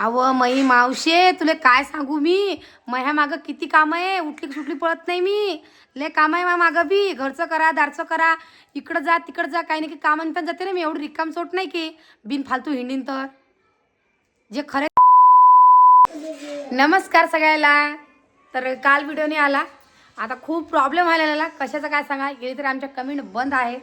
अव मई मावशे तुले काय सांगू मी माझ्या मागं किती काम आहे. उठली सुटली पळत नाही मी. लय काम आहे मागं बी. घरचं करा दारचं करा इकडं जा तिकडं जा काही नाही की कामानिमित्तानं जाते ना मी. एवढी रिकाम चोट नाही की बिन फालतू हिंडीन तर जे खरे. नमस्कार सगळ्याला. तर काल व्हिडिओ नाही आला. आता खूप प्रॉब्लेम व्हायला कशाचं काय सांगा. गेली तरी आमच्या कमेंट बंद आहे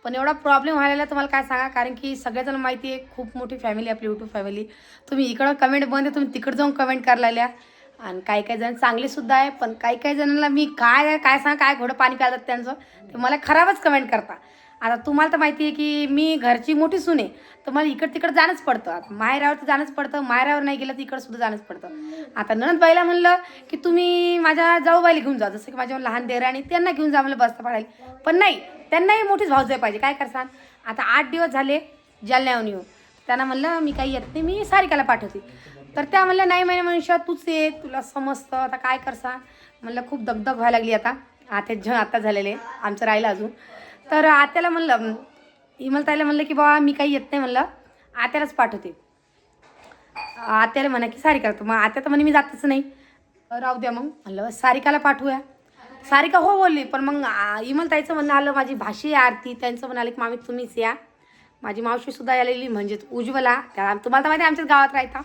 पण एवढा प्रॉब्लेम व्हायला तुम्हाला काय सांगा. कारण की सगळेजण माहिती आहे खूप मोठी फॅमिली आपली यूट्यूब फॅमिली. तुम्ही इकडं कमेंट बंद आहे तुम्ही तिकडं जाऊन कमेंट करायला. आणि काही काही जण चांगलेसुद्धा आहे पण काही काही जणांना मी काय काय सांगा काय घोडं पाणी प्यातात त्यांचं ते मला खराबच कमेंट करता. आता तुम्हाला तर माहिती आहे की मी घरची मोठी सून आहे तर मला इकडं तिकडं जाणंच पडतं. आता माहेरावर तर जाणंच पडतं. माहेरावर नाही गेलं तर इकडंसुद्धा जाणंच पडतं. आता नणंदबाईला म्हणलं की तुम्ही माझ्या जाऊबाईला घेऊन जा जसं की माझ्या लहान देराणी त्यांना घेऊन जा मला बसता पडायला पण नाही त्यांनाही मोठीच भावजाई पाहिजे. काय करसान. आता 8 दिवस झाले जालन्याहून येऊन त्यांना म्हणलं मी काही येत नाही मी सारिकाला पाठवते. तर त्या म्हणलं नाही महिना मनुष्य तूच ये तुला समजतं. आता काय करसान म्हणलं खूप दगदग व्हायला लागली. आता झालेले आमचं राहिलं अजून. तर आत्याला म्हणलं इमलताईला म्हणलं की बाबा मी काही येत नाही म्हणलं आत्यालाच पाठवते. आत्याला म्हणा की सारिका मग आत्या तर म्हणे मी जातच नाही. राहू द्या मग म्हणलं सारिकाला पाठवूया. सारिका हो बोलली पण मग इमलताईचं म्हणणं आलं माझी भाषी आरती त्यांचं म्हणाले की मामी तुम्हीच या. माझी मावशीसुद्धा आलेली म्हणजेच उज्ज्वला त्या तुम्हाला तर माहिती आहे आमच्याच गावात राहता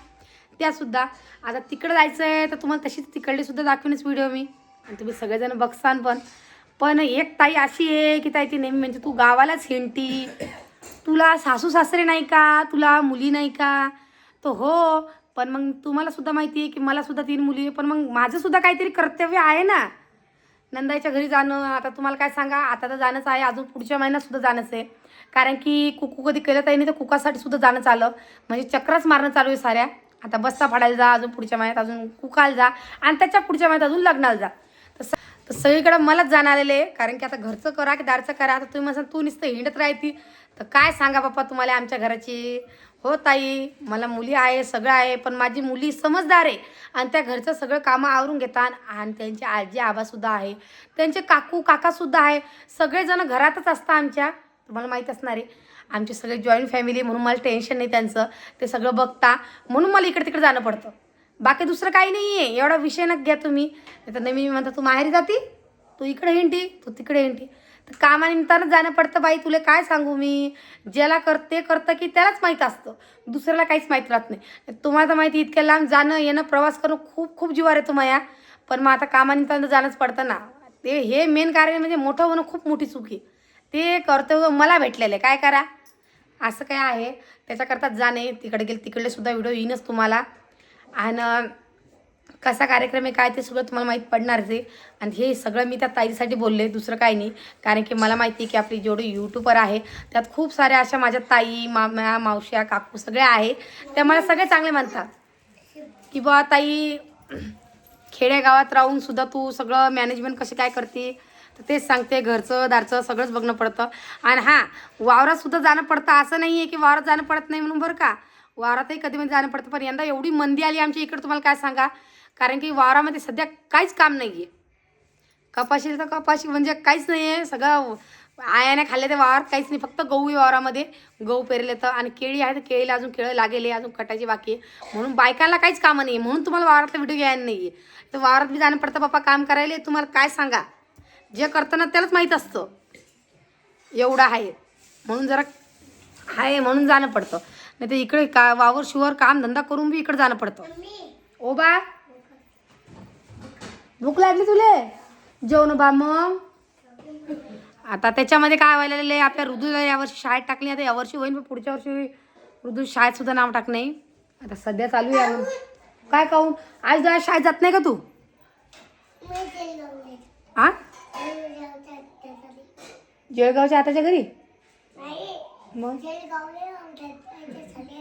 त्यासुद्धा. आता तिकडं जायचं आहे तर तुम्हाला तशीच तिकडलीसुद्धा दाखवेनच व्हिडिओ मी आणि तुम्ही सगळेजण बघसान पण एक ताई अशी आहे की ताई ती नेहमी म्हणजे तू गावालाच हिंडती तुला सासू सासरे नाही का तुला मुली नाही का. तो हो पण मग तुम्हालासुद्धा माहिती आहे की मलासुद्धा 3 मुली आहे पण मग माझंसुद्धा काहीतरी कर्तव्य आहे ना. नंदाईच्या घरी जाणं आता तुम्हाला काय सांगा आता तर जाणंच आहे अजून पुढच्या महिन्यातसुद्धा जाणंच आहे. कारण की कुकू कधी केलं ताईने तर कुकासाठी सुद्धा जाणं चाललं म्हणजे चक्रच मारणं चालू आहे साऱ्या. आता बस्ता फाडायला जा अजून पुढच्या महिन्यात अजून कुकाला जा आणि त्याच्या पुढच्या महिन्यात अजून लग्नाला जा. तर सगळीकडं मलाच जाणं आलेलं आहे. कारण की आता घरचं करा की दारचं करा. आता तुम्ही म्हणसान तू नुसतं हिंडत राहती तर काय सांगा बाप्पा तुम्हाला आमच्या घराची. हो ताई मला मुली आहे सगळं आहे पण माझी मुली समजदार आहे आणि त्या घरचं सगळं कामं आवरून घेतात आणि त्यांचे आजी आबासुद्धा आहे त्यांचे काकू काकासुद्धा आहे सगळेजण घरातच असतात आमच्या. तुम्हाला माहीत असणार आहे आमची सगळे जॉईंट फॅमिली म्हणून मला टेन्शन नाही त्यांचं ते सगळं बघता म्हणून मला इकडे तिकडे जाणं पडतं. बाकी दुसरं काही नाही आहे. एवढा विषय नका घ्या तुम्ही. नाही तर नेहमी म्हणता तू माहेरी जाती तू इकडे हिंडती तू तिकडे हिंडती तर कामानिमित्तानं जाणं पडतं बाई. तुला काय सांगू मी ज्याला करते करतं की त्यालाच माहीत असतं दुसऱ्याला काहीच माहीत राहत नाही. तुम्हाला तर माहिती इतक्या लांब जाणं येणं प्रवास करणं खूप खूप जीवार येतो माया पण मग आता कामानिमित्तानं जाणंच पडतं ना. ते हे मेन कारण म्हणजे मोठं होणं खूप मोठी चूक आहे. ते कर्तव्य मला भेटलेलं आहे काय करा असं काय आहे त्याच्याकरता जाणे. तिकडे गेले तिकडले सुद्धा व्हिडिओ येईनच तुम्हाला आणि कसा कार्यक्रम आहे काय ते सगळं तुम्हाला माहीत पडणारच आहे. आणि हे सगळं मी त्या ताईसाठी बोलले दुसरं काही नाही. कारण की मला माहिती आहे की आपली जेवढी यूट्यूबर आहे त्यात खूप साऱ्या अशा माझ्या ताई माम्या मावश्या काकू सगळ्या आहे त्या मला सगळे चांगले म्हणतात की बा ताई खेडेगावात राहून सुद्धा तू सगळं मॅनेजमेंट कशी काय करते तर तेच सांगते. घरचं दारचं सगळंच बघणं पडतं आणि हां वावरातसुद्धा जाणं पडतं असं नाही आहे की वावरात जाणं पडत नाही म्हणून बरं का. वावरातही कधी मध्ये जाणं पडतं पण यंदा एवढी मंदी आली आमच्या इकडं तुम्हाला काय सांगा. कारण की वावरामध्ये सध्या काहीच काम नाही आहे. कपाशी तर कपाशी म्हणजे काहीच नाही आहे सगळं आयाने खाल्ले ते वावर काहीच नाही फक्त गहू आहे वावरामध्ये गहू पेरले तर आणि केळी आहे तर केळीला अजून केळं लागेले अजून कटायची बाकी आहे म्हणून बायकांना काहीच कामं नाही म्हणून तुम्हाला वावरातला व्हिडिओ घ्यायला नाही आहे. तर वावरात बी जाणं पडतं बाप्पा काम करायला. तुम्हाला काय सांगा जे करताना त्यालाच माहीत असतं एवढं आहे म्हणून जरा आहे म्हणून जाणं पडतं. नाही तर इकडे का वावर शिवर काम धंदा करून बी इकडे जाणं पडतं. ओ बा भूक लागली तुले जेवण बा मग. आता त्याच्यामध्ये काय व्हायला आपल्या ऋतूला यावर्षी शाळेत टाकली आता यावर्षी होईल पण पुढच्या वर्षी ऋतू शाळेत सुद्धा नाव टाकणे आता सध्या चालू आहे. काय कहून आज शाळेत जात नाही का तू. आ जळगावच्या आताच्या घरी मग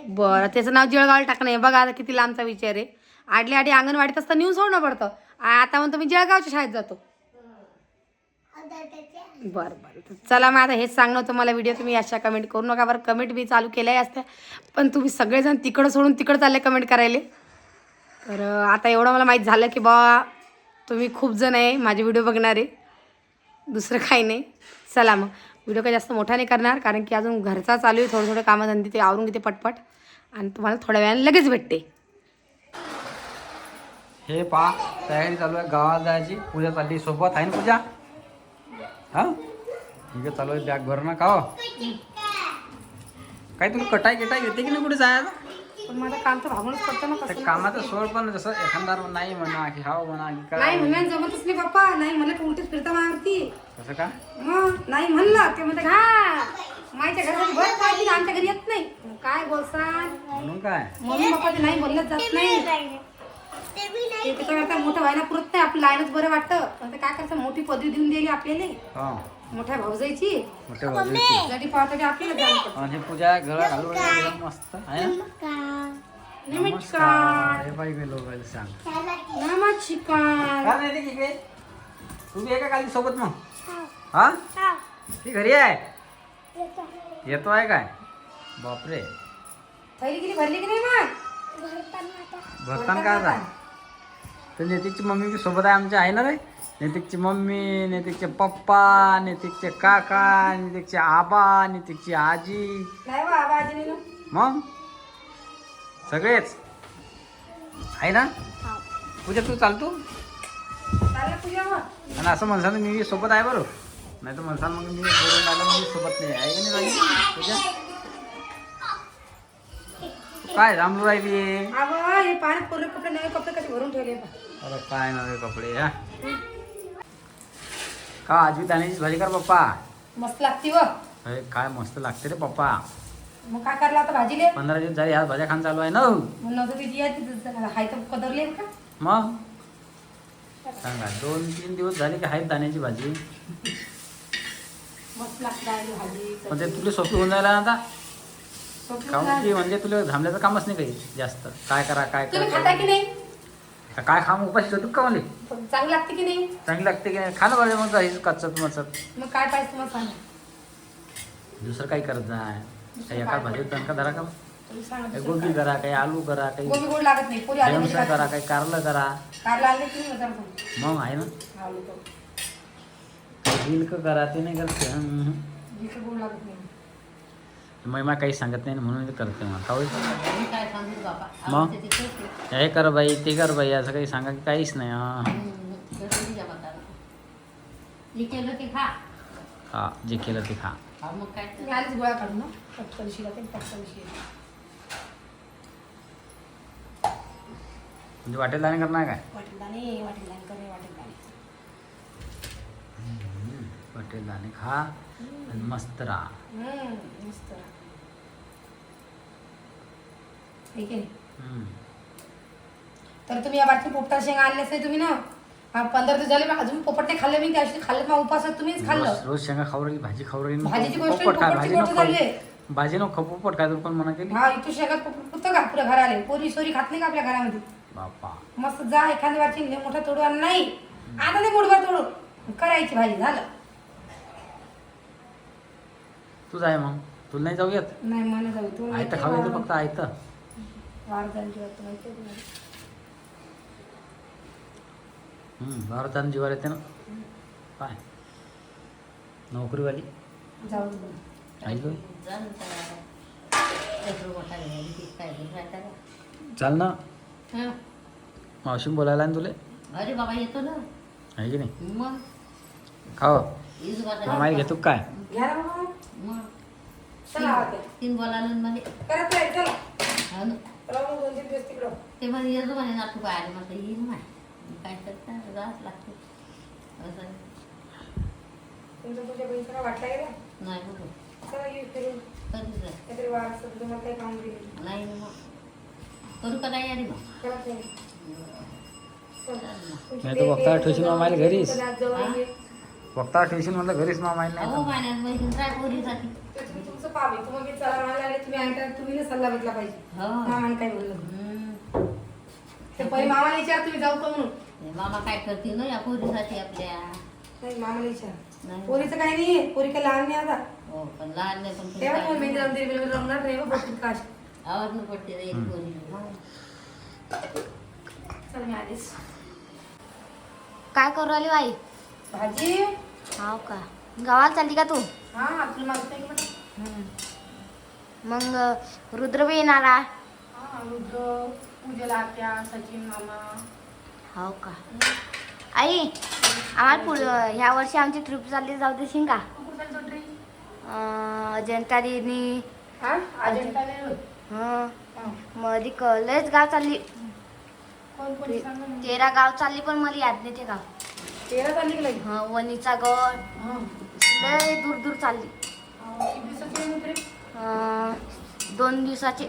बरं त्याचं नाव जळगावला टाकणं आहे. बघा आता किती लांबचा विचार आहे. आडली आडी अंगणवाडीत असतं नेऊन सोडणं पडतं. आता म्हणतो मी जळगावच्या शाळेत जातो. बरं बरं चला मग आता हेच सांगणं होतं मला व्हिडिओ. तुम्ही अशा कमेंट करू नका बरं. कमेंट मी चालू केल्याही असत्या पण तुम्ही सगळेजण तिकडं सोडून तिकडं चालले कमेंट करायले. तर आता एवढं मला माहीत झालं की बा तुम्ही खूप जण आहे माझे व्हिडिओ बघणारे दुसरं काही नाही. चला मग व्हिडिओ काही जास्त मोठा नाही करणार कारण की अजून घरचा चालू आहे थोडं थोडं कामधंदे ते आवरून घेते पटपट आणि तुम्हाला थोड्या वेळाने लगेच भेटते. हे पहा तयारी चालू आहे गावाला जायची. पूजा चालली सोबत आहे ना पूजा. हा ठीक आहे चालू आहे बॅग भर ना का हो? काय तुला कटाई येते की नाही कुठे जायला? पण माझं काम तर भागूनच पडतं ना ते कसं. कामाचं सोड पण जसं एखादा नाही म्हणा की हाव म्हणा की नाही काय म्हणून जमतच नाही पप्पा. नाही म्हणलं तर उलटीच फिरता मारती. कसं का? मग नाही म्हणलं ते म्हणते हा मायच्या घरात भर पाहिजे आमच्या घरी येत नाही. काय बोलसान म्हणून काय म्हणून पप्पा ते नाही बोललंच जात नाही. ते त्याच्याकरता मोठं व्हायला पुरत नाही. आपलं लाईनच बरं वाटतं. पण ते काय करतं मोठी पदवी देऊन दिली आपल्याला हा मोठ्या भाऊजाईची. मोठ्या बाजूची. जरी पाहतो की आपल्याला जाणतं. आणि पूजा गळा घालून एकदम मस्त आहे ना. नमस्कार हे पाहिजे लोकांना सांग नमस्कार. काय नाही ते इकडे तू बी आहे का काली सोबत मग? हा ती घरी आहे येतो आहे काय? बापरे थैली किती भरली की नाही मग? भरताना काय आता? तर नैतिकची मम्मी बी सोबत आहे आमच्या आहे ना रे. नैतिकची मम्मी, नैतिकचे पप्पा, नैतिकचे काका, नैतिकचे आबा, नैतिकची आजी. नाही बा आवाज ना. मग सगळेच आहे ना. पूजा तू चालतो चालेल पूजा मग. आणि असं म्हणसान मी बी सोबत आहे बरोबर. नाही तर म्हणसान मग मी बोलून आलं मी सोबत नाही आहे की नाही राहिली पूजा. तू काय रामरू राहिली? अगं हे पाण्यात पूर्ण कपडे नवे कपडे कसे भरून ठेवले बा. अरे काय नवे कपडे हा का आजी दाण्याची भाजी कर पप्पा. मस्त लागते व. अरे काय मस्त लागते रे पप्पा. मग काय करला आता भाजीले? 15 दिवस झाले ह्या भाज्या खाण चालू आहे ना. मग नव्हतं तिची हाय तर कदरली का? मग सांगा 2-3 दिवस झाले की आहेत दाण्याची भाजी. मस्त लागते आहे भाजी. पण ते तुला सोपी होऊन जायला आता. सोपी खाऊन झाली. की म्हणजे तुला थांबल्याचं कामच नाही काही जास्त. काय करा काय तुम्ही खाता करा की नाही? काय खाम उपाशी ठेवतो का मला? पण चांगली लागते की नाही? चांगली लागते की नाही? खा ना बरं मग जाईल कच्चत मचत. मग काय पाहिजे तुम्हाला सांगा. दुसरं काही करत नाही. काही एका भाजीत दणका धरा का? तुम्ही सांगा काही दुसरं गोबी काय. करा काही आलू करा काही गोबी गोड लागत नाही. पोरी आले भेंडसं करा काही कारलं करा. कारला आणले की नाही हजार मग आहे ना आलू तो. काही गिलक करा ते नाही करते. जिथं गोड लागत नाही. महिमा काही सांगत नाही ना म्हणून ते करते मग का होईल? मी काय सांगू बाबा मग? आवडते ते करते. हे कर बाई ते कर बाई असं काही सांगा की काहीच नाही तसं तुझ्या मतानं. जे केलं ते खा. हा जे केलं ते खा. हा मग काय तर. मी आलीच गोळा काढून ना पटकन शिला ते पटकन शिला. म्हणजे वाटेल दाणे करणार काय? वाटेल दाणे वाटेल दाणे करे वाटेल दाणे. वाटेल दाणे खा आणि मस्त राहा. मस्त. ठीक आहे. तर तुम्ही या बाटली पोपटा शेंगा आणल्याच नाही तुम्ही ना. 15 दिवस झाले अजून पोपट नाही खाल्ले. मी त्याशी खाल्लं मग उपासात तुम्हीच खाल्लं. रोज रोज शेंगा खाऊ राहिली भाजी खाऊ राहिली भाजीची गोष्ट पोपट काय पोपटची भाजी गोष्ट नको झाली आहे. खाऊ. भाजी नको खाऊ, पोपट काय पण म्हणा केली हा इथं शेंगात पोपट पुरतं का पुऱ्या घराले? पोरी सोरी खात नाही का आपल्या घरामध्ये? बापा. मस्त जा एखाद्या वाची मोठा तोडू आणि नाही आता नाही मोठभर तोडू करायची भाजी झालं. तू जाय मग तुला नाही जाऊ येत. नाही मला जाऊ तू आयतं खाऊ येतं फक्त आयतं. वार जायची वाटतं माहिती आहे तुम्हाला. भारतानं जीवार येते ना काय नोकरीवाली जाऊ ऐकलं जा ना त्याला. लेकरं मोठा झाली की काय घेऊन राहता का? चाल ना हं. मावशी बोलायला ना तुले अरे बाबा येतो ना. आहे की नाही मग खाओ इज बाबा. मामाई घेतो काय घ्या ना बाबा. मग चला आवाज द्या. 3 बोलायला मध्ये करत नाही चला हा ना. चला मग 2-3 दिवस तिकडं. ते म्हणे येतो म्हणे ना तू काय आले म्हटलं येईल नाही. काय करता जावंच लागते असं आहे. तुमच्या तुझ्या बहिणीला वाटला गेला नाही बघू चला येऊ फिरून कधीच नाही. काहीतरी वार असतं तुम्हाला काही काम दिलं नाही मग करू का नाही आली मग करत नाही. चला ना. नाही तर बघता ठेवशील मामाला घरीच. जवळ ये. बघता ठेवशील म्हटलं घरीच मामाईल अहो नाही महिन्यात मैत्रीण काय पोरीसाठी. तर तुम्ही तुमचं पावे तुम्हाला चला म्हणायला लागले तुम्ही ऐका तुम्ही ना सल्ला भेटला पाहिजे. हो मामाने काय बोललं हम्म. ते पहिले मामाला विचार तुम्ही जाऊ का म्हणून. हे मामा काय करतील ना या पोरीसाठी आपल्या. नाही मामाला विचार नाही पोरीचं काही नाही पोरी काही लहान नाही आता हो पण लहान नाही पण तुम्ही तेव्हा काय तुम्ही मेहंदी लावून दिली बिलवून रंगणार नाही बघ काश. आवाज न पडते रे पोरी. चल मी आलीच. काय करू राहिली बाई? भाजी हाव का गावाला चालली का तू? हा तुला माहित नाही का? मग रुद्र बी येणार आहे. हा रुद्र पूजेला आत्या सचिन मामा हो का आई आम्हाला ह्या वर्षी आमची ट्रिप चालली जाऊ देशील का अजंता देवी अजिंठा वेरूळ. हं हा. मधी लयच गाव चालली कोण कोण सांगा ना. 13 गाव चालली पण मला याद नाही ते गाव 13 तारीख लगी. हं वणीचा गड हा. लय दूर दूर चालली किती दिवसाची आहे मग trip? 2 दिवसाचे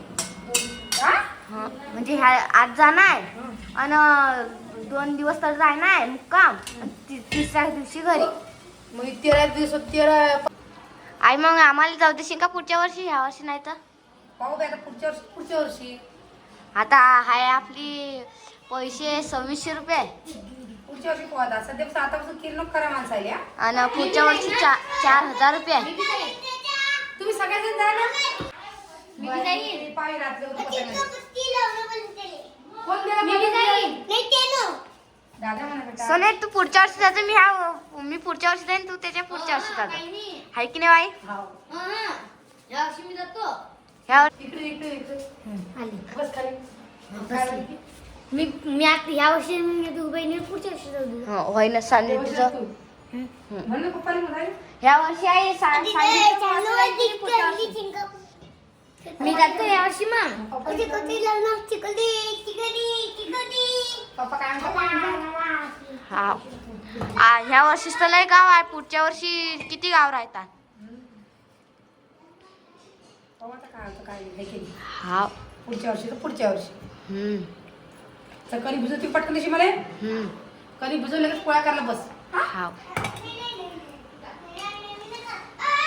हा? हं म्हणजे ह्या आज जाणार आणि 2 दिवस तर जाणार मुक्काम आणि तिसऱ्या दिवशी घरी मग 13 दिवस 13 आई मग आम्हाला जाऊ देशील का पुढच्या वर्षी ह्या वर्षी नाही तर पाहू बे आता पुढच्या वर्षी आता हाय आपली पैसे 2600 रुपये पुढच्या वर्षी पाहू आता सध्या आतापासून किरण करा माणसाला. आणि पुढच्या वर्षी 4000 रुपये तुम्ही सगळेजण जा ना. मी पाय घातले होते पतंगाला. कोण गेला पतंग? दादा म्हणा बेटा. सोने तू पुढच्या वर्षी जायचं मी पुढच्या वर्षी जाईन तू त्याच्या पुढच्या वर्षी जायचं हाय की नाही बाई हाव. ह्या इकडे इकडे इकडे आली बस खाली. बसली. मी आता ह्या वर्षी तू बहिणी पुढच्या वर्षी जाऊ होय ना सांगली तुझं म्हण ना पप्पाला म्हणाले. ह्या वर्षी आहे मी जातो या वर्षी मग पप्पा काय म्हणतात? हा ह्या वर्षीच तर लय गाव आहे पुढच्या वर्षी किती गाव राहतात पाहू आता काय होतं, काय नाही, हे केली. हा पुढच्या वर्षी तर पुढच्या वर्षी तर कणी भिजवती पटकन तशी मला कणी भिजवलं लगेच पोळ्या करायला बस. हा